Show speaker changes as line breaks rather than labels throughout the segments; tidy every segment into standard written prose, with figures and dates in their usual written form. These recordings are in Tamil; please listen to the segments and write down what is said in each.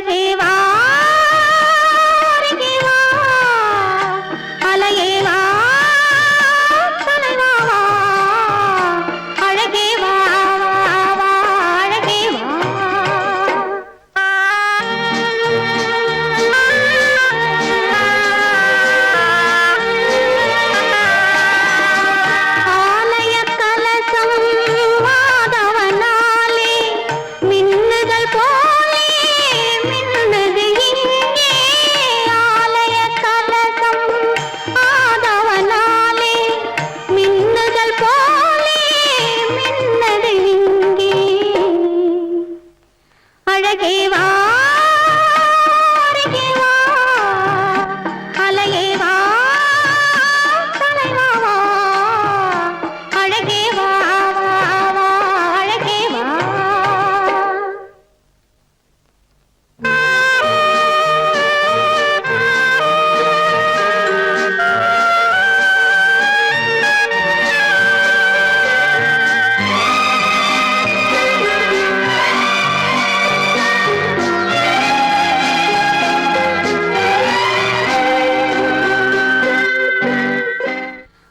அழகே வா அருகே வா அலையே வா தலைவா வா அழகே வா வா அழகே வா ஆலய கலசம் வாதவனாலே மின்னுதல் போலே மின்னுது இங்கே ஆலய கலசம் ஆதவனாலே மின்னுதல் போலே மின்னது இங்கே அழகே வா அருகே வா அலையே வா தலைவா வா அழகே வா வா அழகே வா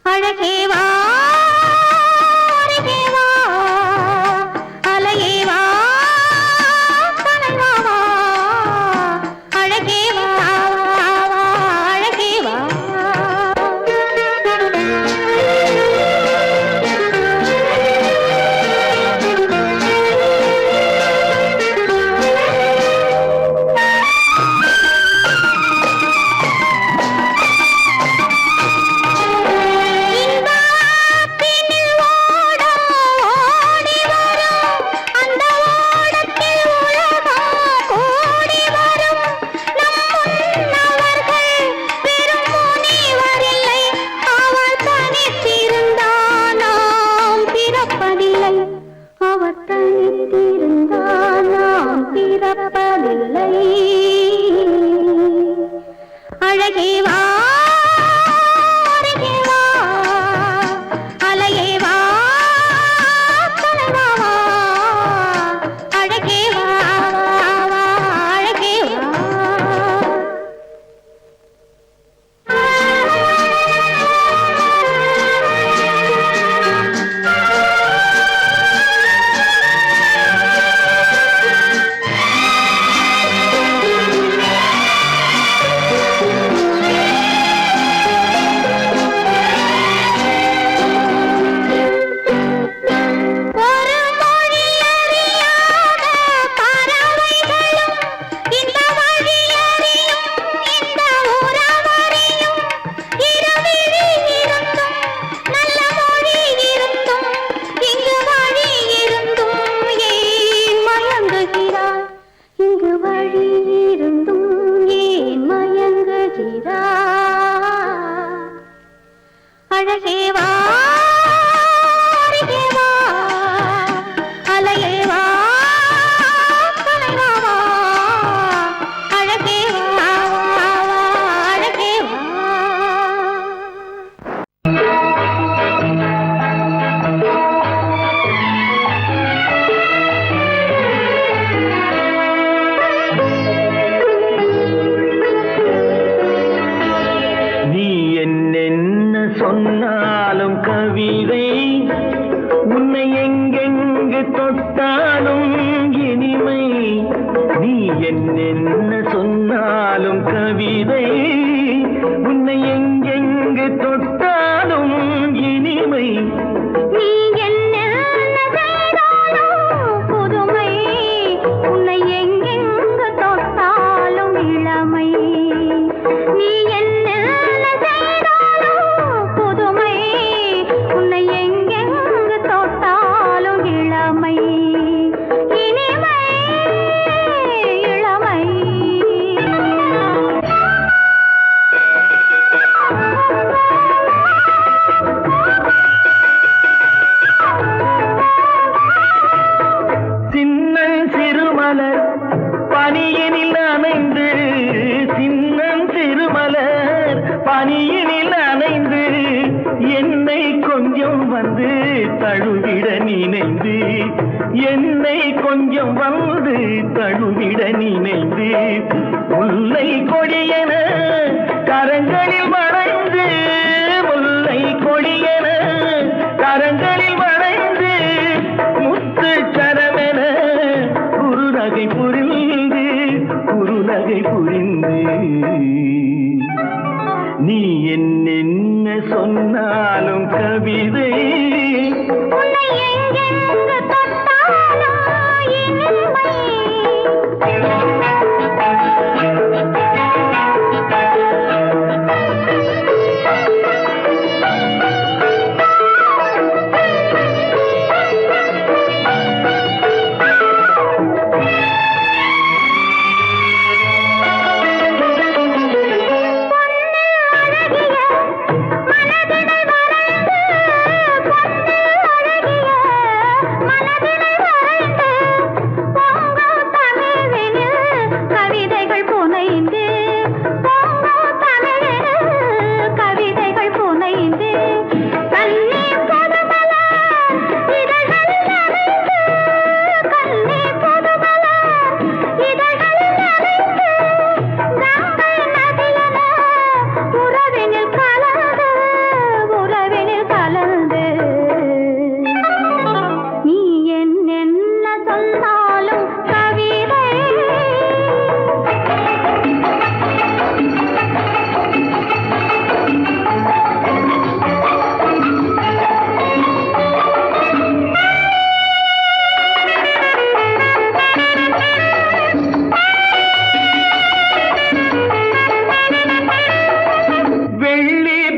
அழகே வா அருகே வா அலையே வா தலைவா வா அழகே வா அழகே வா இன்பத்தினில் ஓட ஓடி வரும் அந்த ஓடத்தில் உலகம் கூடி வரும் நம் முன்னவர்கள் பெரும் முனிவரில்லை அவர் தனித்திருந்தான் நாம் பிறப்பதில்லை அவர் தனித்திருந்தான் நாம் பிறப்பதில்லை அழகே வா அருகே வா அலையே வா தலைவா வா அழகே வா அழகே வா ஒரு மொழி அறியாத பறவைகளும் இந்த வழி அறியும் இந்த உறவறியும் இருவிழி இருந்தும் நல்ல மொழி இருந்தும் இங்கு வழி இருந்தும் ஏன் மயங்குகிறாய் இங்கு வழி இருந்தும் ஏன் மயங்குகிறாய் அழகே வா அருகே வா அலையே வா தலைவா வா அழகே வா அழகே வா
நீ என்னென்ன சொன்னாலும் கவிதை உன்னை எங்கெங்கு தொட்டாலும் இனிமை நீ என்னென்ன சொன்னாலும் கவிதை உன்னை எங்கெங்கு தொட்டாலும் இனிமை
நீ என்ன செய்தாலும் புதுமை உன்னை எங்கெங்கு தொட்டாலும் இளமை நீ என்ன செய்தாலும் புதுமை உன்னை எங்கெங்கு தொட்டாலும் இளமை இனிமை இளமை
சின்னன் சிறுமலர் பனியினில் அணைந்து சின்னன் சிறுமலர் பனியினில் அணைந்து என்னை கொஞ்சம் வந்து தழுவிட நினைந்து என்னை கொஞ்சம் வந்து தழுவிட நினைந்து முல்லை கொடியன கரங்களில் வளைந்து முல்லை கொடியன கரங்களில் வளைந்து முத்து சரமென குறுநகை புரிந்து நீ என்ன சொன்னாலும் கவிதை
உன்னை எங்கெங்கு தொட்டாலும் இனிமை.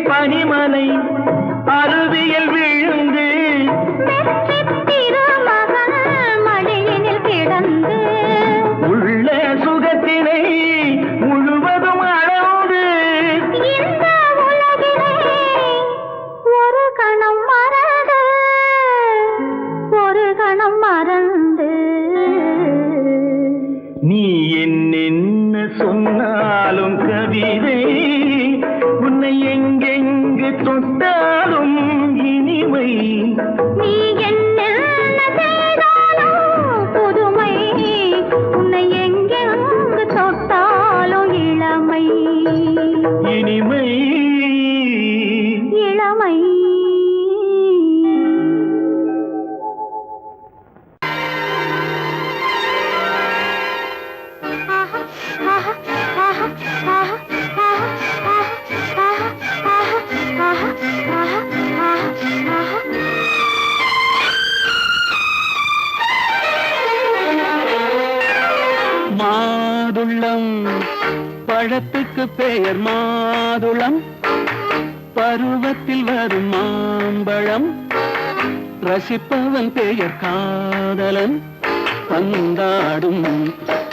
பனிமலை அருவியில் விழுந்து
திருமகன் மடியினில் கிடந்து
உள்ள சுகத்தினை முழுவதும் அளந்து
இந்த உலகிலே ஒரு கணம் மறந்து
நீ என்ன சொன்னாலும் கவிதை உன்னை எங்கெங்கு தொட்டாலும் இனிமை
நீ என்ன செய்தாலும் புதுமை உன்னை எங்கெங்கு தொட்டாலும் இளமை
இனிமை
இளமை.
மாதுளம் பழத்துக்கு பெயர் மாதுளம் பருவத்தில் வரும் மாம்பழம் ரசிப்பவன் பெயர் காதலன் பந்தாடும்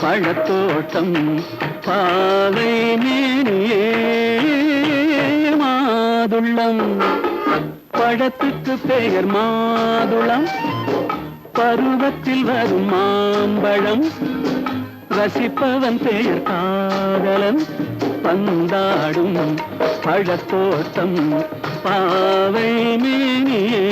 பழத்தோட்டம் பாவை மேனியே மாதுளம் பழத்துக்கு பெயர் மாதுளம் பருவத்தில் வரும் மாம்பழம் ரசிப்பவன் பெயர் காதலன் பந்தாடும் பழத்தோட்டம் பாவை மேனியே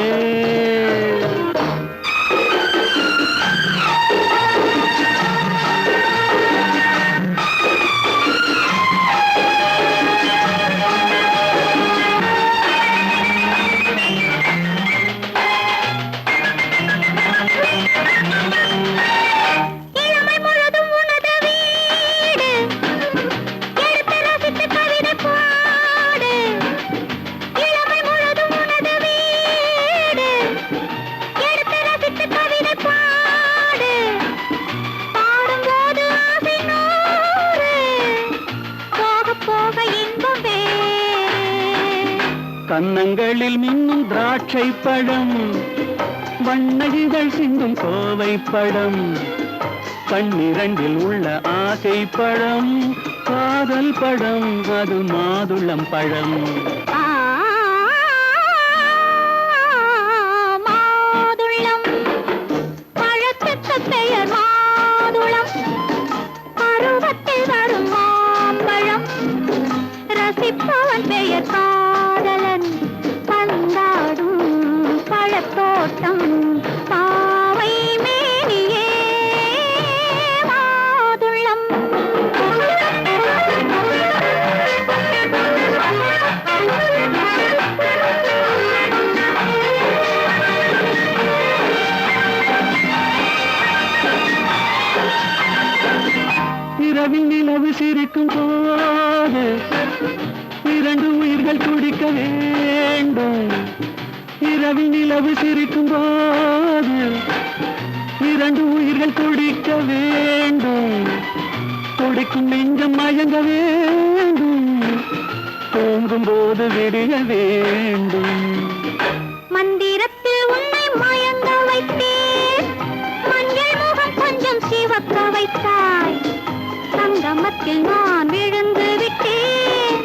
கன்னங்களில் மின்னும் திராட்சை பழம் வண்ண இதழ் சிந்தும் கோவை பழம் கண்ணிரண்டில் உள்ள ஆசை பழம் காதல் பழம் அது மாதுளம் பழம்
மாதுளம் பழத்துக்கு பெயர் மாதுளம் பருவத்தில் வரும் மாம்பழம் ரசிப்பவன் பெயர் காதலன் பந்தாடும் பழத்தோட்டம் பாவை
சிரிக்கும் போது இரண்டு உயிர்கள் துடிக்க வேண்டும். இரவில் நிலவு சிரிக்கும் போது இரண்டு உயிர்கள் துடிக்க வேண்டும். துடிக்கும் நெஞ்சம் மயங்க வேண்டும். தூங்கும் போது விடிய வேண்டும்.
மந்திரத்தில் உன்னை மயங்க வைத்தேன். மஞ்சள் முகம் கொஞ்சம் சிவக்க வைத்தாய். சங்கமத்தில் நான் விழுந்து விட்டேன்.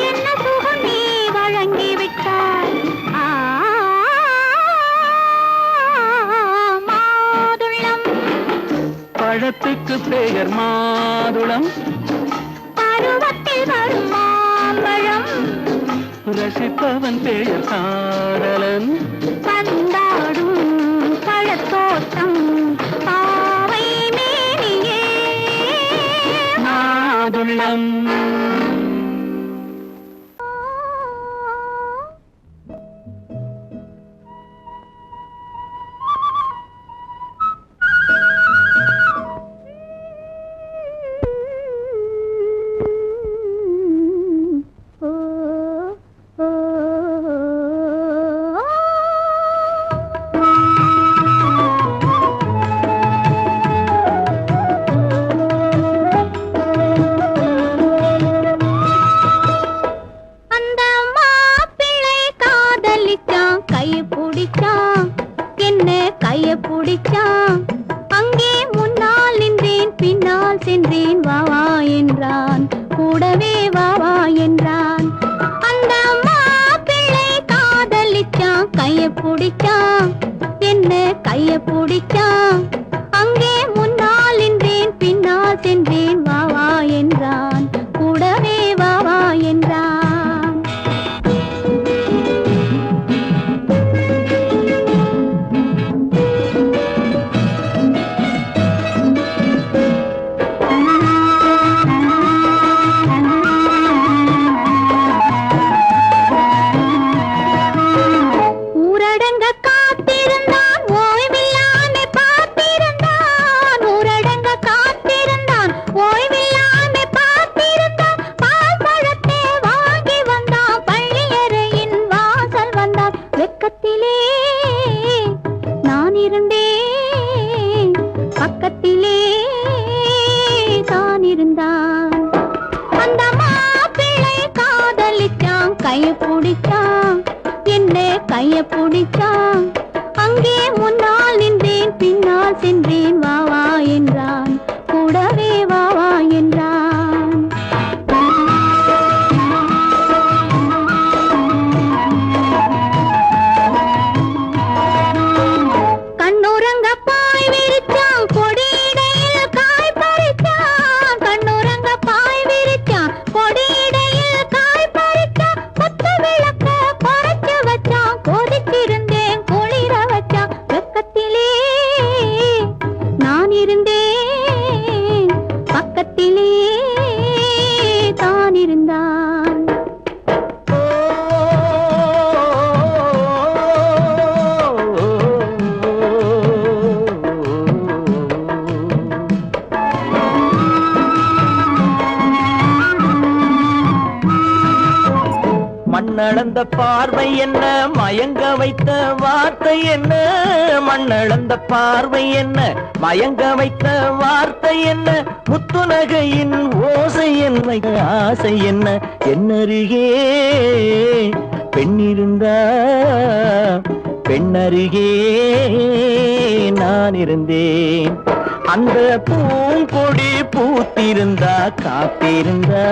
என்ன சுகம் நீ வழங்கி விட்டாய். மாதுளம்.
பழத்துக்கு பெயர் மாதுளம்.
பருவத்தில் வரும் மாம்பழம்.
ரசிப்பவன் பெயர் காதலன்.
பந்தாடும் பழத்தோட்டம் பாவை மேனியே
மாதுளம்.
அங்கே முன்னால் நின்றேன், பின்னால் சென்றேன். வாவா என்றான், கூடவே வாவா என்றான். அந்த மாப்பிள்ளை காதலிச்சான், கைய பிடிச்சான், என்ன கைய பிடிச்சான். அங்கே முன்னால் நின்றேன், பின்னால் சென்றேன். வாவா என்றான், கூடவே வாவா என்றான். பக்கத்திலே தான் இருந்தான். அந்த மாப்பிள்ளை காதலிச்சான், கைய பிடிச்சான், என்ன கைய பிடிச்சான். அங்கே முன்னால் நின்றேன், பின்னால் சென்றேன். வாவா என்றான், கூடவே வாவா என்றான். கண்ணுறங்க பாய் விரிச்சான், கொடியிடையில் காய் பறிச்சான். கண்ணுறங்க பாய் விரிச்சான், கொடியிடையில் காய் பறிச்சான். கொத்த விளக்க குறைச்சு வச்சான், கொதிச்சிருந்தேன் குளிர வச்சான். வெக்கத்திலே நான் இருந்தேன், பக்கத்திலே தான் இருந்தான்.
மண்ணளந்த பார்வை என்ன, மயங்க வைத்த வார்த்தை என்ன. மண்ணளந்த பார்வை என்ன, மயங்க வைத்த வார்த்தை என்ன. முத்துநகையின் ஓசை என்ன, ஆசை என்ன. என்னருகே பெண்ணிருந்தா, பெண்ணருகே நான் இருந்தேன். அந்த பூங்கொடி பூத்திருந்தா, காத்திருந்தா,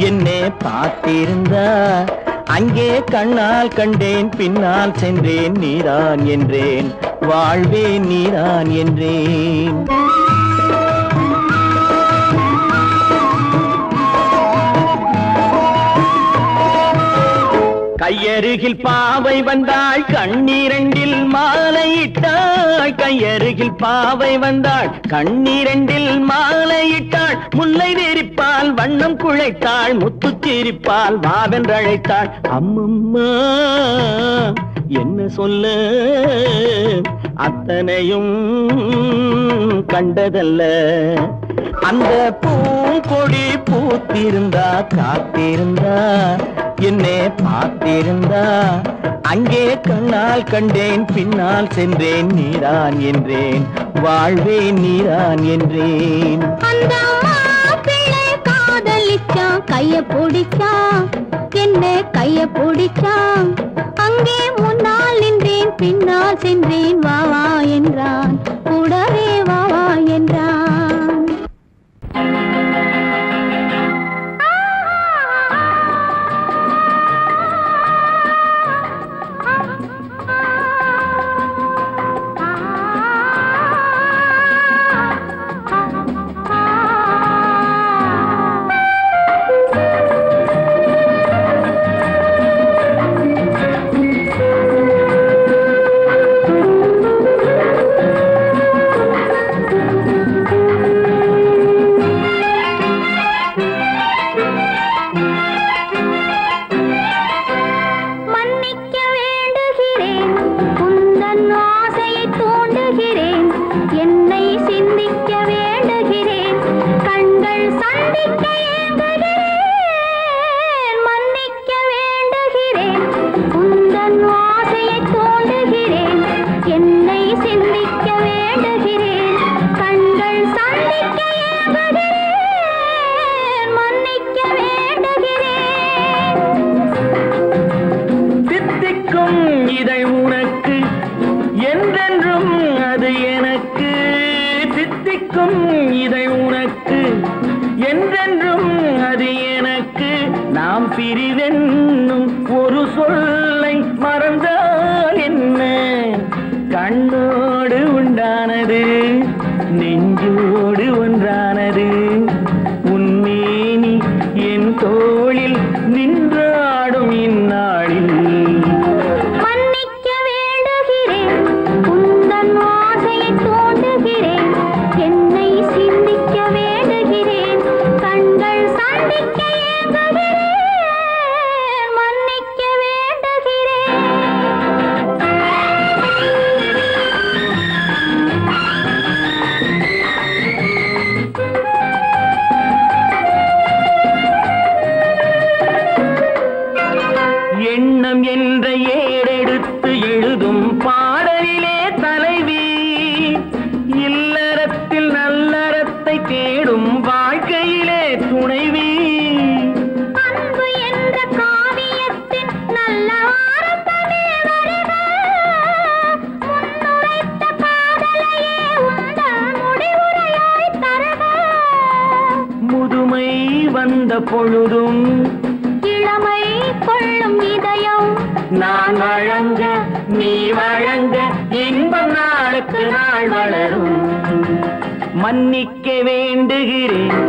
என்னை பார்த்திருந்தா. அங்கே கண்ணால் கண்டேன், பின்னால் சென்றேன். நீதான் என்றேன், வாழ்வே நீதான் என்றேன். கையருகில் பாவை வந்தாள், கண்ணீரண்டில் மாலையிட்டாள். கையருகில் பாவை வந்தாள், கண்ணீரண்டில் மாலையிட்டாள். முல்லை வெறிப்பால் வண்ணம் குழைத்தாள், முத்துச்சிரிப்பால் வாவென்றழைத்தாள். அம்மம்மா என்ன சொல்ல, அத்தனையும் கண்டதல்ல. அந்த பூங்கொடி பூத்திருந்தா காத்திருந்தா என்னை பார்த்திருந்தா அங்கே கண்ணால் கண்டேன் பின்னால் சென்றேன் நீதான் என்றேன் வாழ்வே நீதான் என்றேன்.
அந்த மாப்பிள்ளை காதலிச்சான் கைய பிடிச்சான் என்ன கைய பிடிச்சான் அங்கே முன்னால் நின்றேன் பின்னால் சென்றேன் வா வா என்றான் கூடவே வா வா என்றான்.
பிரிவென்னும் ஒரு சொல்லை மறந்தால் என்ன கண்ணோடு உண்டானது நெஞ்சோடு ஒன்றானது உன்மேனி என் தோளில் நின்றாடும் இந்நாளில்
மன்னிக்க வேண்டுகிறேன் உந்தன் ஆசையை தோண்டுகிறேன் என்னை சிந்திக்க வேண்டுகிறேன் கண்கள் சந்திக்க
எண்ணம் என்ற ஏடெடுத்து எழுதும் பாடலிலே தலைவி இல்லறத்தில் நல்லறத்தை தேடும் வாழ்க்கையிலே துணைவி
அன்பு என்ற காவியத்தின் நல்ல வார்த்தையே வருக முன்னுரைத்த காதலையே உந்தன் முடிவுரையாய் தருக
முதுமை வந்த பொழுதும்
இளமை கொள்ளும் இதயம்
நான் வழங்க நீ வழங்க இன்பம் நாளுக்கு நாள் வளரும் மன்னிக்க வேண்டுகிறேன்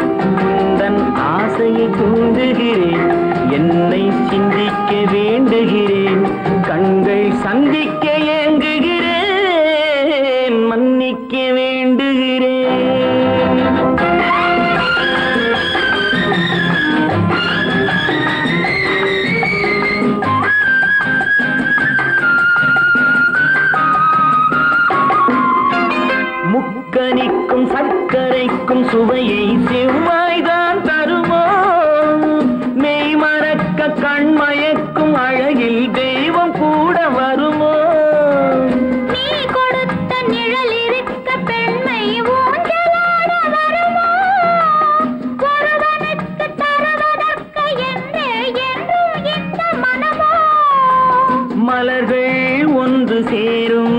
உந்தன் ஆசையை தூண்டுகிறேன் என்னை சிந்திக்க வேண்டுகிறேன் கண்கள் சந்திக்க ஏங்குகிறேன் மன்னிக்க வேண்டுகிறேன். முக்கனிக்கும் சர்க்கரைக்கும் சுவையை செவ்வாய்தான் தருமோ மெய் மறக்க கண்மயக்கும் அழகில் தெய்வம் கூட வருமோ
நீ கொடுத்த நிழல் இருக்க பெண்மை ஊஞ்சலாட வருமோ ஒருவனுக்கு தருவதற்கு என்றே என்றும் இந்த மனமோ
மலர்கள் ஒன்று சேரும்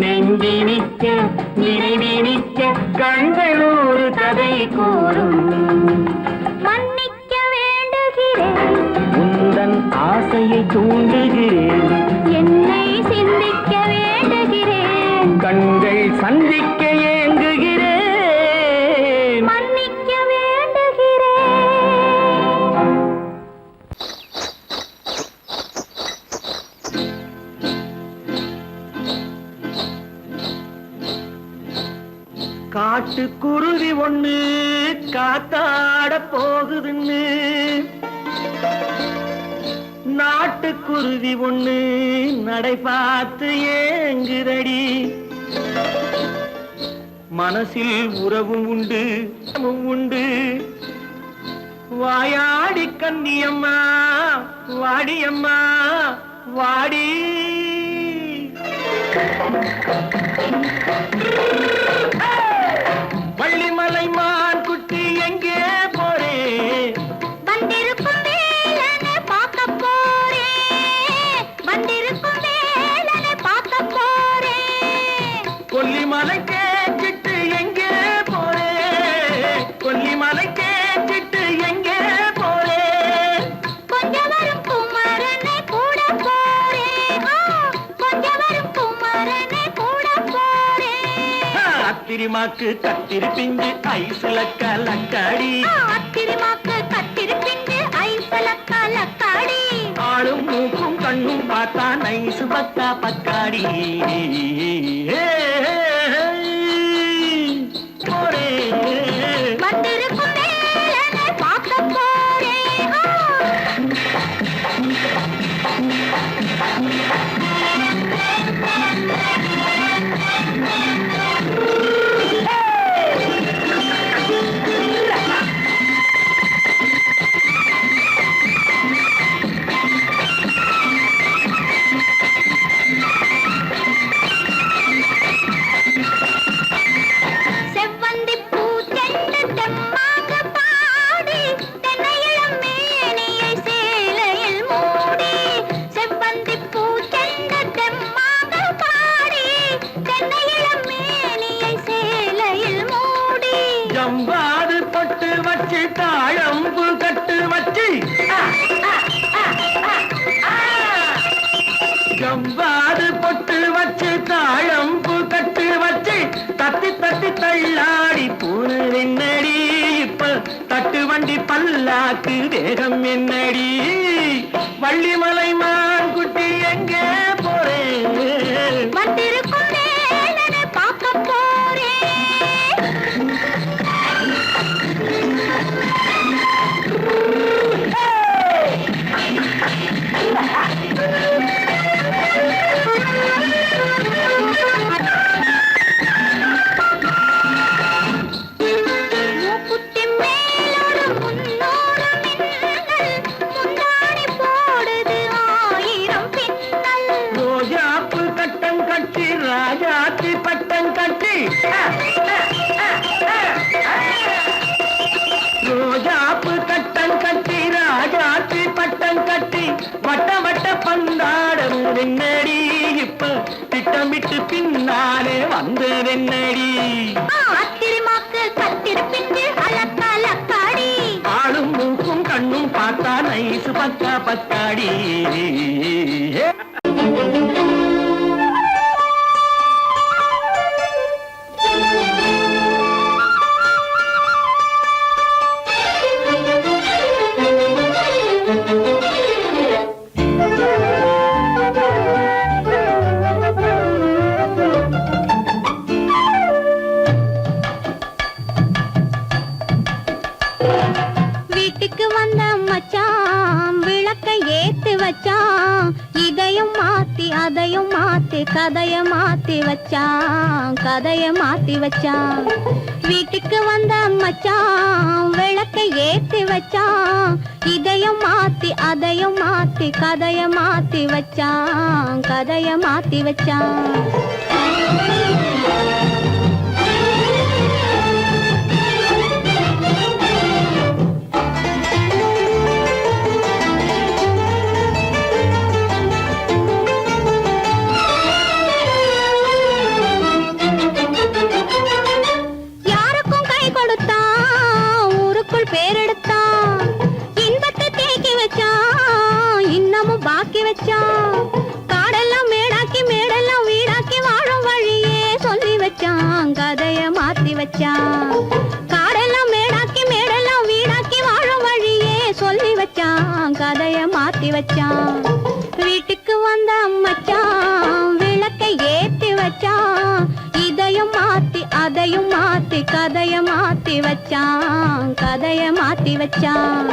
நெஞ்சினிக்க நினைவினிக்க கண்கள் ஒரு கதை கூறும்
மன்னிக்க வேண்டுகிறேன்
உந்தன் ஆசையை தூண்டுகிறேன்
என்னை சிந்திக்க வேண்டுகிறேன்
கண்கள் சந்திக்க ஏங்குகிறேன்
மன்னிக்க வேண்டுகிறேன்.
காட்டுக்குருவி ஒண்ணு காத்தாட போகுதுன்னு நாட்டுக்குருவி ஒண்ணு நடை பார்த்து ஏங்குதடி மனசில் உறவும் உண்டு உண்டு. வாயாடி கன்னியம்மா வாடியம்மா வாடி. வள்ளிமலை மான் குட்டி எங்கே போறே?
வந்திருக்கும் வேலனை பார்க்க போறேன், வந்திருக்கும் வேலனை பார்க்க போறேன்.
கொல்லிமலை கேட்டுட்டு எங்கே போறே? கொல்லிமலை கேட்டுட்டு எங்கே போறே?
கொஞ்சம் வரும் குமரனை கூட போறேன், கொஞ்சம் வரும் குமரனை கூட போறேன்.
அத்திரிமாக்கு கத்திரி பிஞ்சு ஐசுல கலக்காடி.
அத்திரிமாக்கு கத்திரி பிஞ்சு ஐசுல கலக்காடி.
ஆளும் மூக்கும் கண்ணும் பார்த்தா நைசு பக்கா பக்காடி. போரே
வந்திருக்கும் வேலனை பார்க்க போறேன். செவ்வந்தி பூ செண்டு தெம்மாக பாடி, தென்னையிளம் மேனியை சேலையில் மூடி. செவ்வந்தி பூ செண்டு தெம்மாக பாடி, தென்னையிளம் மேனியை சேலையில் மூடி.
ஜம்பாது பொட்டு வச்சு தாழம்பு கட்டு வச்சு. ஜம்பாது பொட்டு வச்சு தாழம்பு கட்டு வச்சு தத்தி தத்தி தள்ளாடி பூனு என்னடி. இப்ப தட்டு வண்டி பல்லாக்கு வேகம் என்னடி. வள்ளிமலை மான் குட்டி எங்கே போறேன்?
வந்திருக்கும் வேலனை பார்க்க போறேன். மூக்குத்தி மேலோடு முன்னோடு மின்னல், முந்தாணி போடுது ஆயிரம் பின்னல்.
ரோஜாப்பு கட்டம் கட்டி ராஜாத்தி பட்டம் கட்டி. ரோஜாப்பு கட்டம் கட்டி ராஜாத்தி பட்டம் கட்டி வட்ட வட்ட பந்தாடம் என்னடி. இப்ப திட்டமிட்டு பின்னாலே வந்ததென்னடி.
அத்திரிமாக்கு கத்திரி பிஞ்சு அலக்காடி.
ஆளும் மூக்கும் கண்ணும் பார்த்தா நைசு பக்கா பக்காடி.
வீட்டுக்கு வந்த மச்சான் விளக்கை ஏத்தி வச்சான். இதையும் மாத்தி அதையும் மாத்தி கதைய மாத்தி வச்சான், கதைய மாத்தி வச்சான். வீட்டுக்கு வந்த மச்சான் விளக்கை ஏத்தி வச்சான். இதையும் மாத்தி அதையும் மாத்தி கதைய மாத்தி வச்சான், கதைய மாத்தி வச்சான். யாருக்கும் கை கொடுத்தான், ஊருக்குள் பேரெடுத்தான். இன்பத்தை தேக்கி வச்சான், இன்னமும் பாக்கி வச்சான். காடெல்லாம் மேடாக்கி மேடெல்லாம் வீடாக்கி வாழும் வழியே சொல்லி வச்சான், கதைய மாத்தி வச்சான். காடெல்லாம் மேடாக்கி மேடெல்லாம் வீடாக்கி வாழும் வழியே சொல்லி வச்சான், கதைய மாத்தி வச்சான். வீட்டுக்கு வந்த மச்சான் விளக்கை ஏத்தி வச்சான். இதையும் மாத்தி அதையும் மாத்தி கதைய மாத்தி வச்சான், கதைய மாத்தி வச்சான்.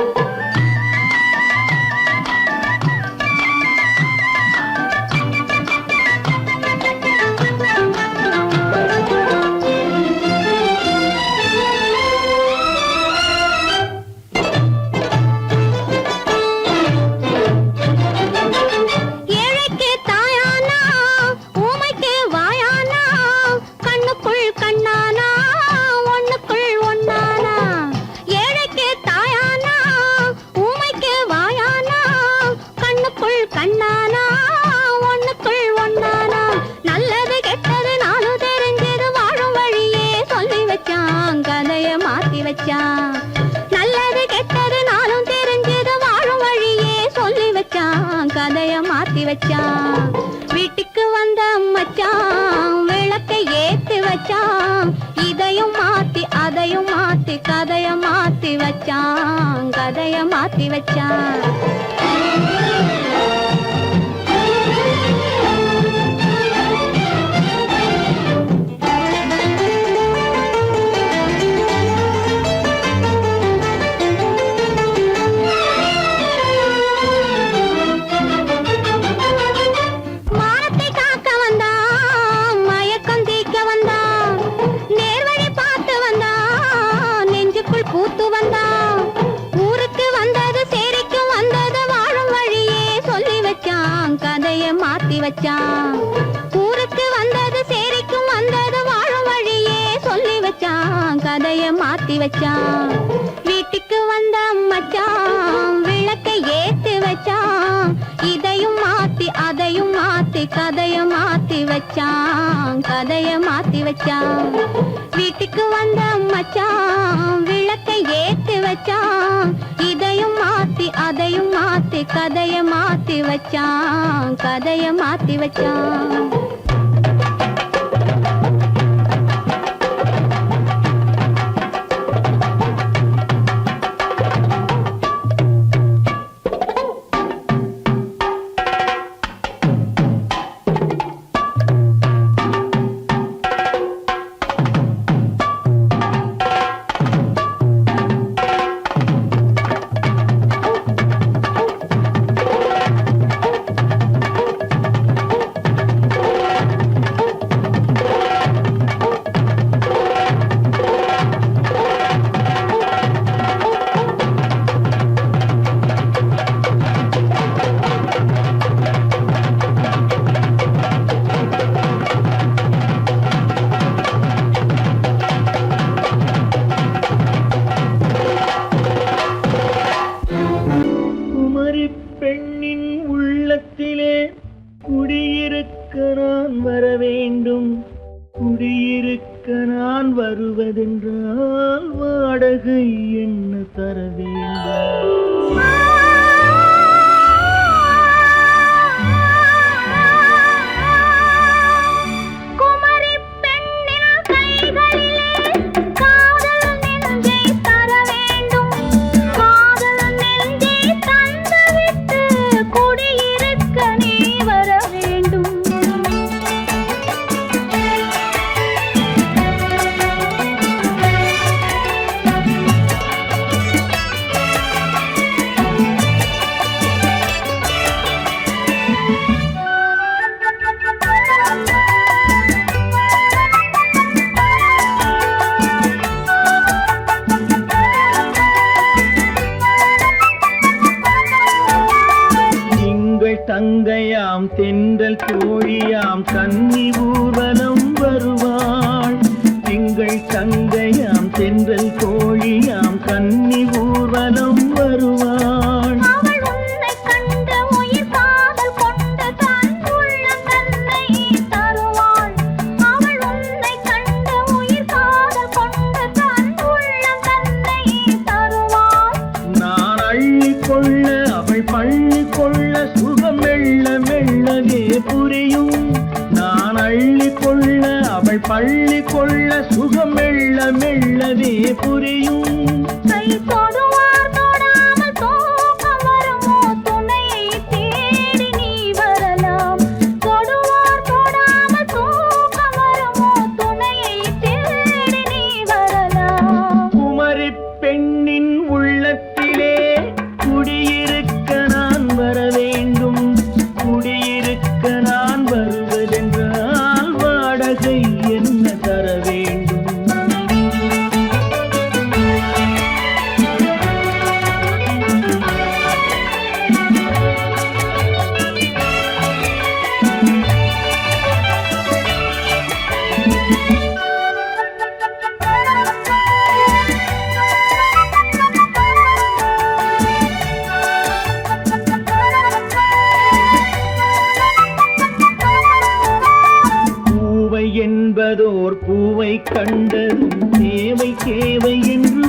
வச்சான். நல்லது கெட்டது நாளும் தெரிஞ்சது வாழும் வழியே சொல்லி வச்சான். கதைய மாத்தி வச்சான். வீட்டுக்கு வந்த மச்சான் விளக்கை ஏத்தி வச்சான். இதையும் மாத்தி அதையும் மாத்தி கதைய மாத்தி வச்சான். கதைய மாத்தி வச்சான். பூத்து வந்தான். ஊருக்கு வந்தது சேரிக்கும் வந்தது வாழும் வழியே சொல்லி வச்சான். கதைய மாத்தி வச்சான். ஊருக்கு வந்தது சேரிக்கும் வந்தது வாழும் வழியே சொல்லி வச்சான். கதைய மாத்தி வச்சான். வீட்டுக்கு வந்த மச்சான் விளக்கை ஏத்தி வச்சான். இதையும் மாத்தி அதையும் மாத்தி கதைய மாத்தி வச்சான். கதைய மாத்தி வச்சான். வீட்டுக்கு வந்த மச்சான் விளக்கை ஏத்தி வச்சான். இதையும் மாத்தி அதையும் மாத்தி கதைய மாத்தி வச்சான். கதைய மாத்தி வச்சான்.
பெண்ணின் உள்ளத்திலே குடியிருக்க நான் வர வேண்டும். குடியிருக்க நான் வருவதென்றால் வாடகை என்ன தர வேண்டும்? தங்கையாம் தென்றல் தோழியாம் கன்னி ஊர்வலம் வருவாள். திங்கள் தங்கையாம் தென்றல் தோழியாம் கன்னி ஊர்வலம் வருவாள். நான் அள்ளி கொள்ள அவள் பள்ளி கொள்ள சுகம் மெல்ல மெல்லவே புரியும். நான் அள்ளி கொள்ள அவள் பள்ளி கொள்ள சுகம் மெல்ல மெல்லவே புரியும். குமரி பெண்ணின் உள்ளத்திலே குடியிருக்க நான் வர வேண்டும். குடியிருக்க நான் வருவதென்றால் வாடகை என்ன தர வேண்டும்?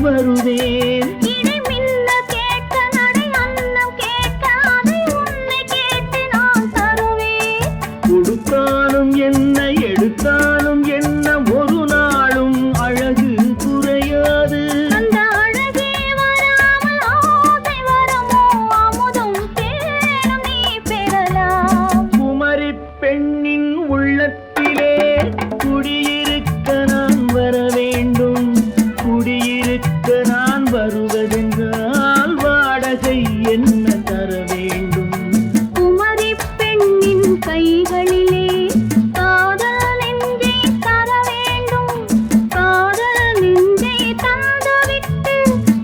வருவேன்.
இடை மின்ன கேட்க நடை அன்னம் கேட்க அதை உன்னை கேட்டு நான் தருவேன்.
கொடுத்தாலும் என்ன எடுத்தாலும் என்ன ஒரு நாளும் அழகு குறையாது.
அந்த அழகே வராமல் ஆசை வரமோ அமுதும் தேனும் நீ பெறலாம்.
குமரி பெண்ணின் உள்ளத்திலே குடியிருக்க நான் வர வேண்டும். குடியிருக்க நான் வருவதென்றால் வாடகை என்ன தர வேண்டும்.
குமரி பெண்ணின் கைகளிலே காதல் நெஞ்சை தர வேண்டும். காதல் நெஞ்சை தந்துவிட்டு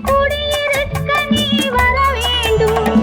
குடியிருக்க நீ வர வேண்டும்.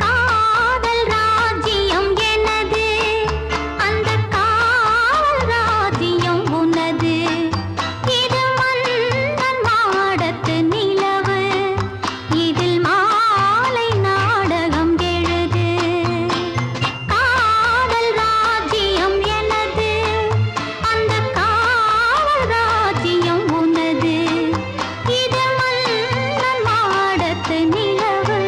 காதல் ராஜ்யம் எனது அந்த காவல் ராஜ்யம் உனது. இது மன்னன் மாடத்து நிலவு இதில் மாலை நாடகம் எழுது. காதல் ராஜ்யம் எனது அந்த காவல் ராஜ்யம் உனது. இது மன்னன் மாடத்து நிலவு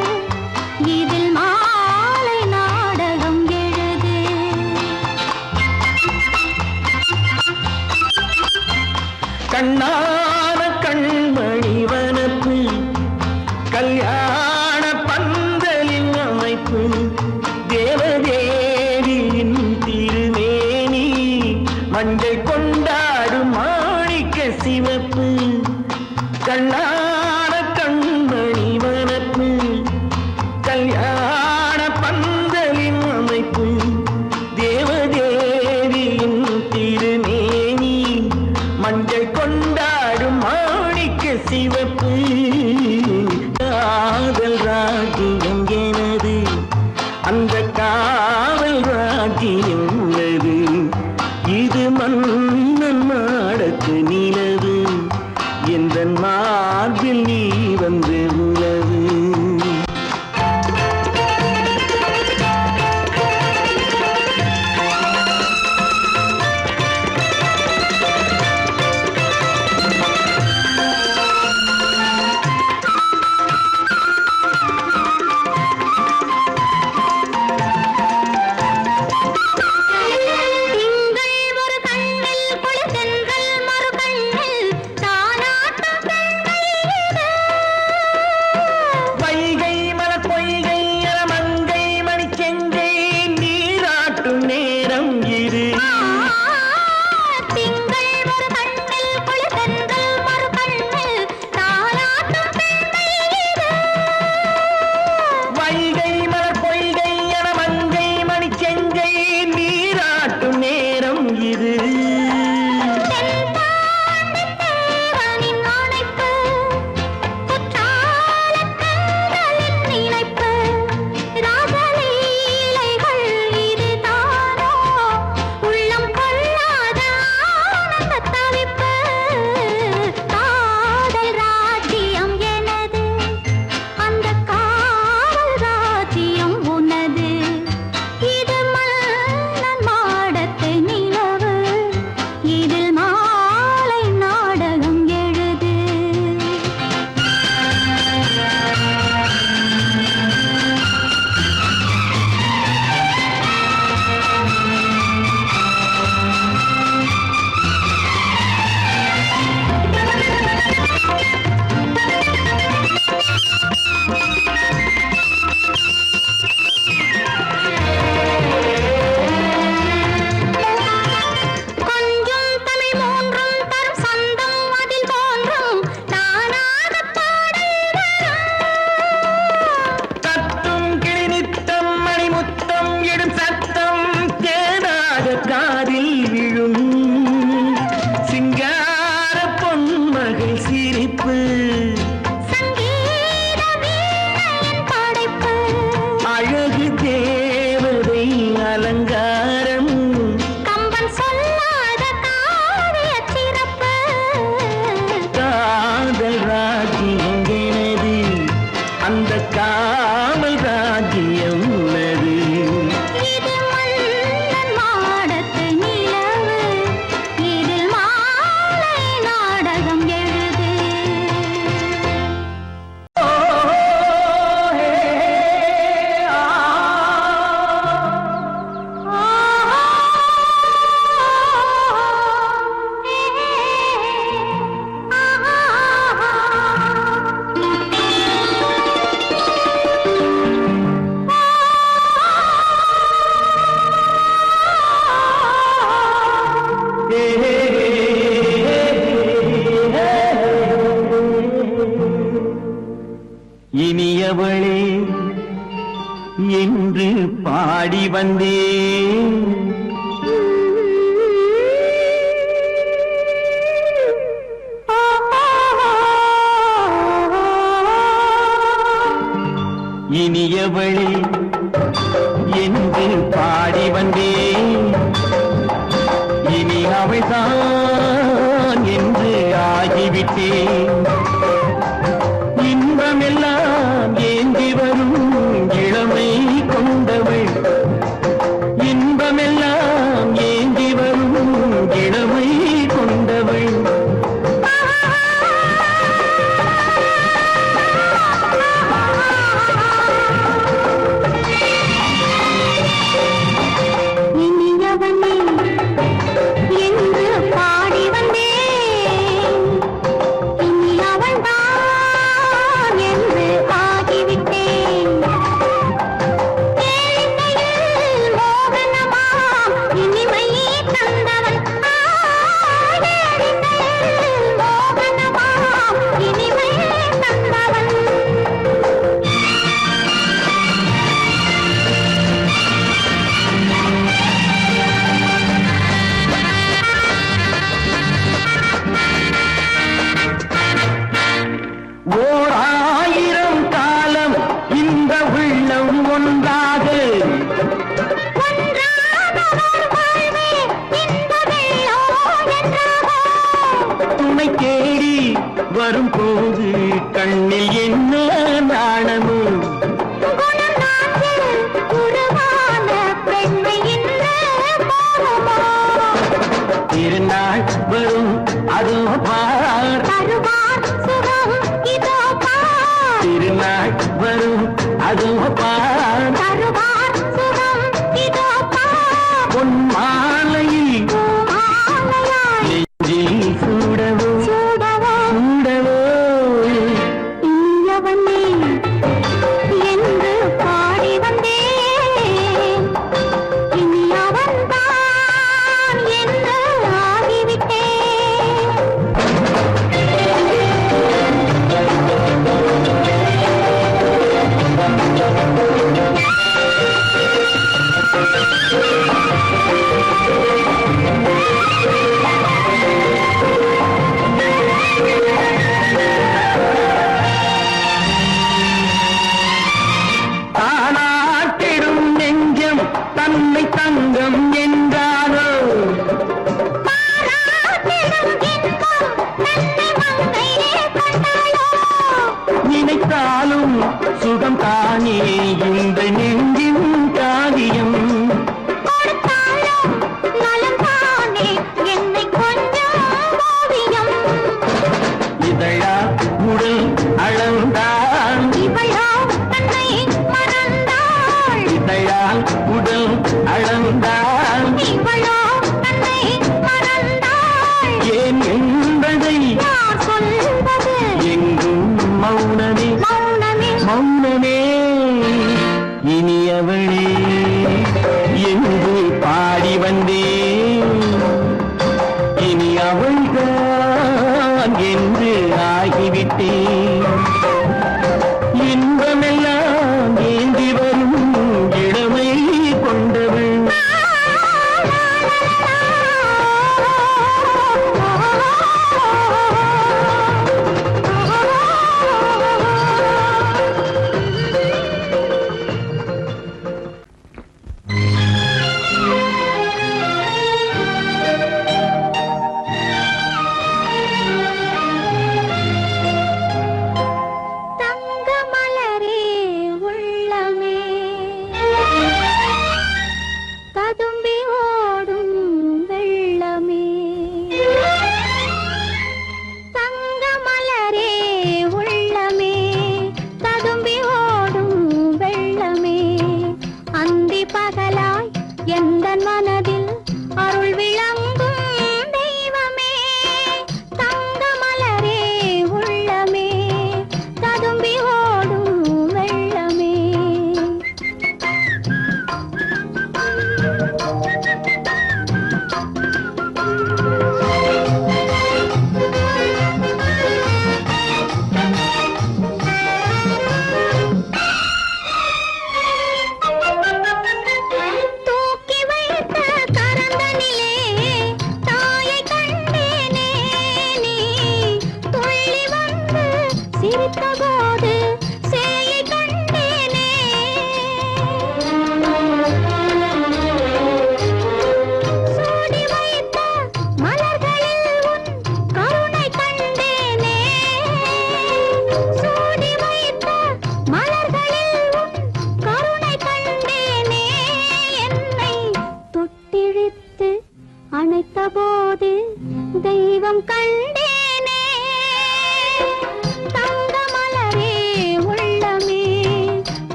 இதில் மாலை நாடகம் எழுது.
கண்ணான கண்மணி வனப்பு கல்யாண பந்தலின் அமைப்பு தேவதேவியின் திருமேனி மஞ்சள் கொண்டாடும் மாணிக்க சிவப்பு. கண்ணான கண்மணி வனப்பு கல்யாண பந்தலின் அமைப்பு தேவதேவியின் திருமேனி மஞ்சள் கொண்டாடும் மாணிக்க சிவப்பு. காதல் ராஜ்யம் எனது அந்த காவல் ராஜ்யம் உள்ளது. இது மன்னன் மாடத்து நிலவு எந்த மார்பில் நீ வந்து உலவு. இனியவளே என்று பாடி வந்தேன். இனியவளே என்று பாடி வந்தேன். இனி அவள்தான் என்று ஆகிவிட்டேன். இன்பமெல்லாம் ஏந்தி வரும் இளமை கொண்டவள். இன்பமெல்லாம் ஏந்தி வரும் இளமை கொண்டவள். வரும்போது கண்ணில் என்ன நாணமோ திருநாள் வரும் அதோ பார். திருநாள் வரும் அதோ பார். பொன் மாலையில் நெஞ்சில் சூடவோ சூடவோ
என்று பாடி வந்தேன். இனி அவன்தான் என்று ஆகிவிட்டேன்.
தானாட்டிடும் நெஞ்சம் தன்னை தங்கம் என்றாரோ. நினைத்தாலும் சுகம் தானே இந்த நெஞ்சின் காரியம். இதழா உடல் அளந்தாள். இதழால் உடல் அளந்தாள். ஏன் என்பதை எங்கும் மௌனமே மௌனமே. இனியவளே என்று பாடி வந்தேன். இனி அவள்தான் என்று ஆகிவிட்டேன். இன்பமெல்லாம் ஏந்தி வரும் இளமை கொண்டவள்.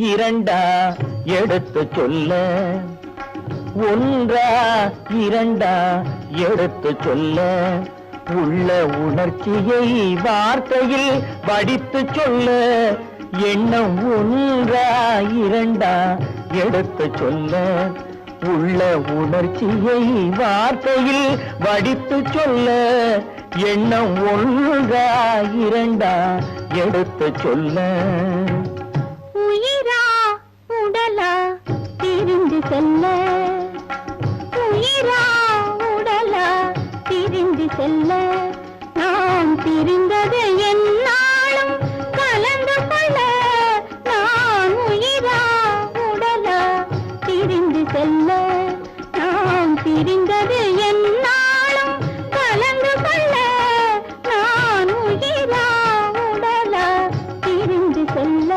இரண்டா எடுத்து சொல்ல, ஒன்றா இரண்டா எடுத்து சொல்ல, உள்ள உணர்ச்சியை வார்த்தையில் வடித்து சொல்ல, எண்ணம் ஒன்றா இரண்டா எடுத்து சொல்ல, உள்ள உணர்ச்சியை வார்த்தையில் வடித்து சொல்ல, எண்ணம் ஒன்றா இரண்டா எடுத்து சொல்ல.
உயிரா உடலா பிரிந்து செல்ல, உயிரா உடலா பிரிந்து செல்ல, நாம் பிரிந்தது என்னாலும் கலந்து கொள்ள, நான் உயிரா உடலா பிரிந்து செல்ல, நாம் பிரிந்தது என்னாலும் கலந்து கொள்ள, நான் உயிரா உடலா பிரிந்து செல்ல.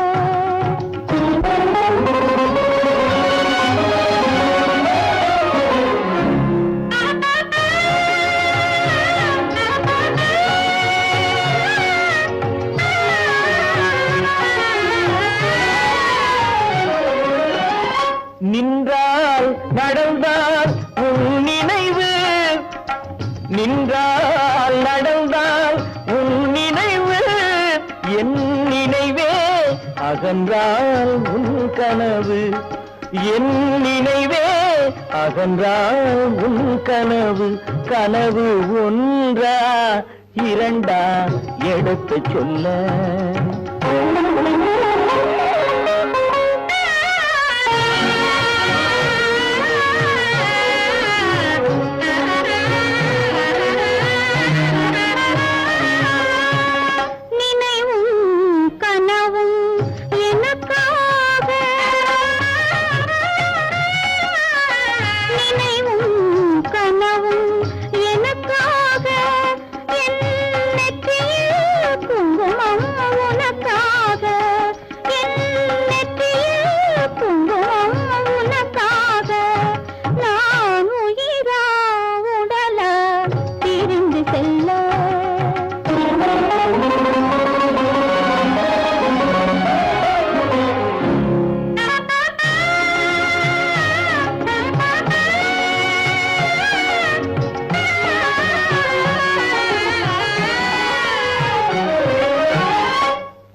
நின்றால் நடந்தால் உன் நினைவு, நின்றால் நடந்தால் உன் நினைவு, என் நினைவே அகன்றால் உன் கனவு, என் நினைவே அகன்றால் உன் கனவு, கனவு ஒன்றா இரண்டா எடுத்து சொல்ல.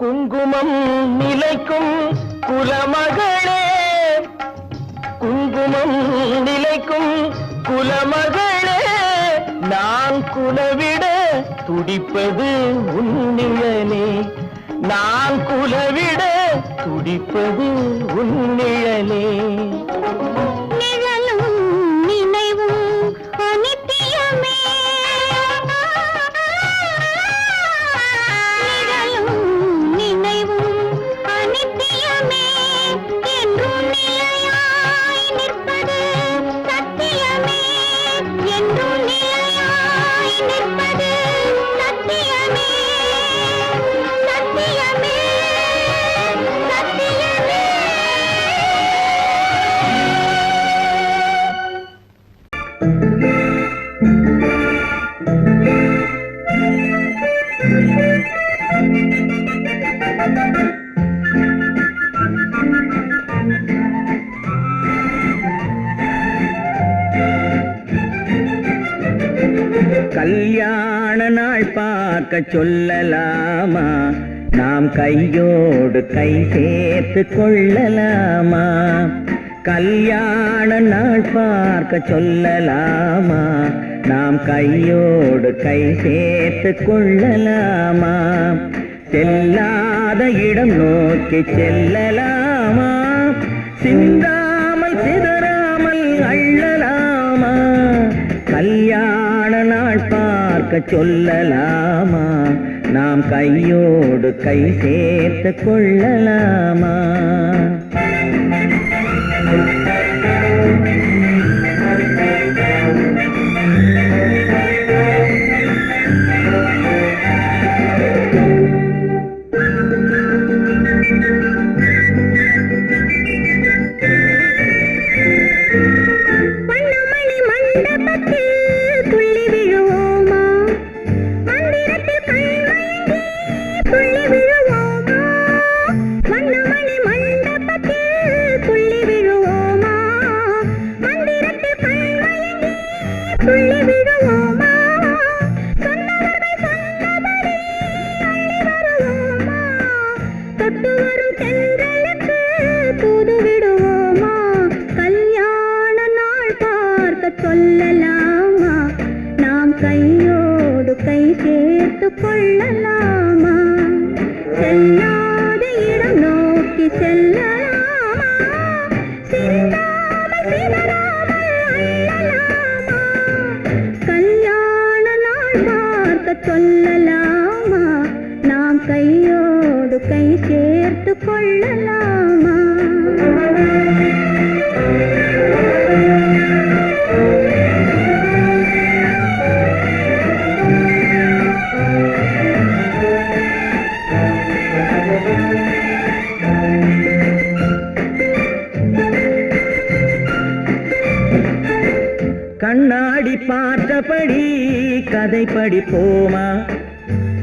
குங்குமம் நிலைக்கும் குலமகளே, குங்குமம் நிலைக்கும் குலமகளே, நான் குலவிட துடிப்பது உன் நிழலே, நான் குலவிட துடிப்பது உன் நிழலே.
நிழலும் நினைவும் அனித்தியமே, நிழலும் நினைவும் அனித்தியமே, என்றும் நிலையாய் நிற்பது சத்தியமே, என்றும் நிலையாய் நிற்பது சத்தியமே, சத்தியமே, சத்தியமே.
கல்யாண நாள் பார்க்க சொல்லலாமா, நாம் கையோடு கை சேர்த்து கொள்ளலாமா, கல்யாண நாள் பார்க்க சொல்லலாமா, நாம் கையோடு கை சேர்த்து கொள்ளலாமா, செல்லாத இடம் நோக்கி செல்லலாமா, சிந்தாமல் சிதறாமல் அள்ளலாமா, கல்யாண நாள் பார்க்க சொல்லலாமா, நாம் கையோடு கை சேர்த்து கொள்ளலாமா.
மண்டபத்தில்
கண்ணாடி பார்த்தபடி கதை படிப்போமா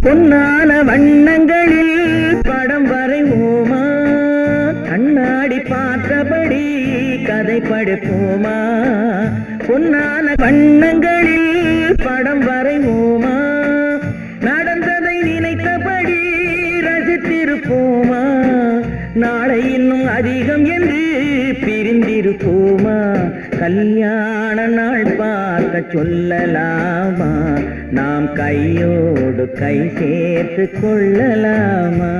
பொன்னான வண்ணங்களில் படம் வரைவோமா கண்ணாடி பார்த்தபடி கதை படிப்போமா பொன்னான வண்ணங்களில் படம் வரைவோமா நடந்ததை நினைத்தபடி ரசித்திருப்போமா நாளை இன்னும் அதிகம் என்று பிரிந்திருப்போமா கல்யாண நாள் பார்க்க சொல்லலாமா நாம் கையோடு கை சேர்த்து கொள்ளலாமா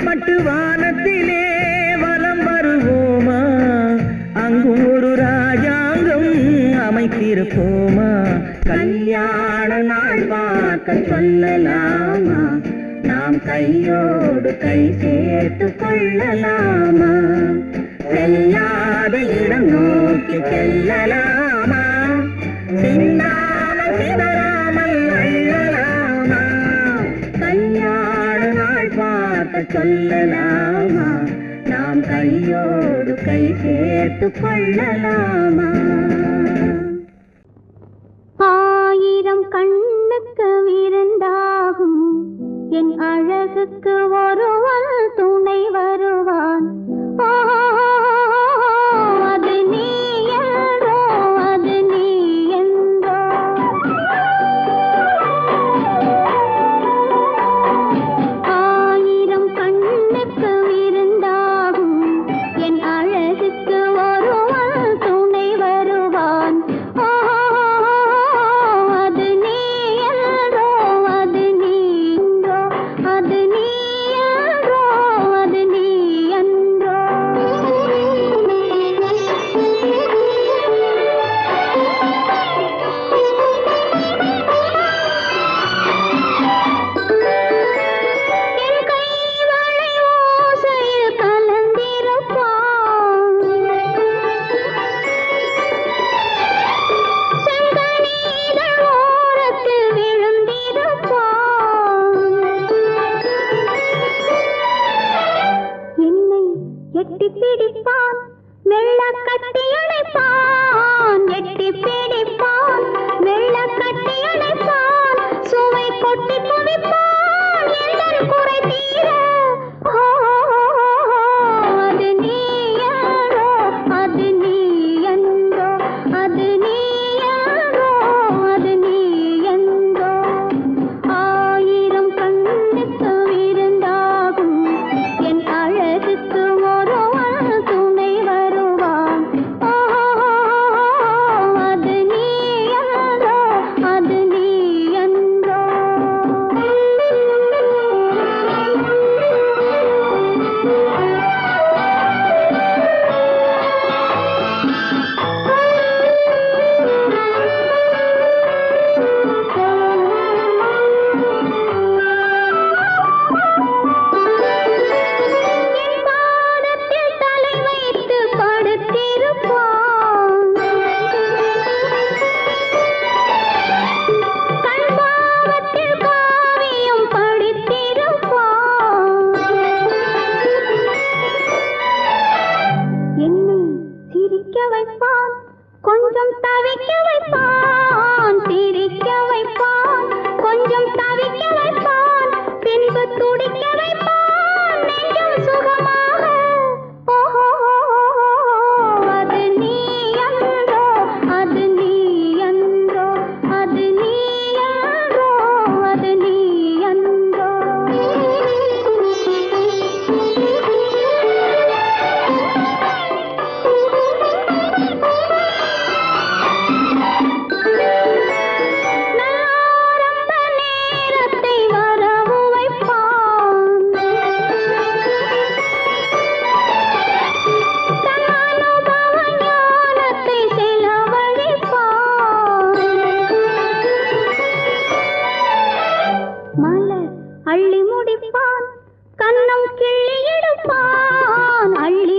பட்டு வானத்திலே வலம் வருவோமா அங்கும் ஒரு ராஜாங்கம் அமைத்திருப்போமா கல்யாண நாள் பார்க்க சொல்லலாமா நாம் கையோடு கை சேர்த்து கொள்ளலாமா செல்லாத இடம் நோக்கி செல்லலாமா சின்னாமல் சிதறாமல் அள்ளலாமா கல்யாண நாள் பார்க்க சொல்லலாமா நாம் கையோடு கை சேர்த்து கொள்ளலாமா
ஆயிரம் கண்ணுக்கு விருந்தாகும் என் அழகுக்கு ஒருவன் துணை வருவான் அது நீ என்றோ அது நீ என்றோ ஆயிரம் கண்ணுக்கு விருந்தாகும் என் அழகுக்கு ஒருவன் துணை வருவான் அது நீ என்றோ அது நீ என்றோ அது நீ அள்ளி முடிப்பான் கண்ணம் கிள்ளி எடுப்பான் அள்ளி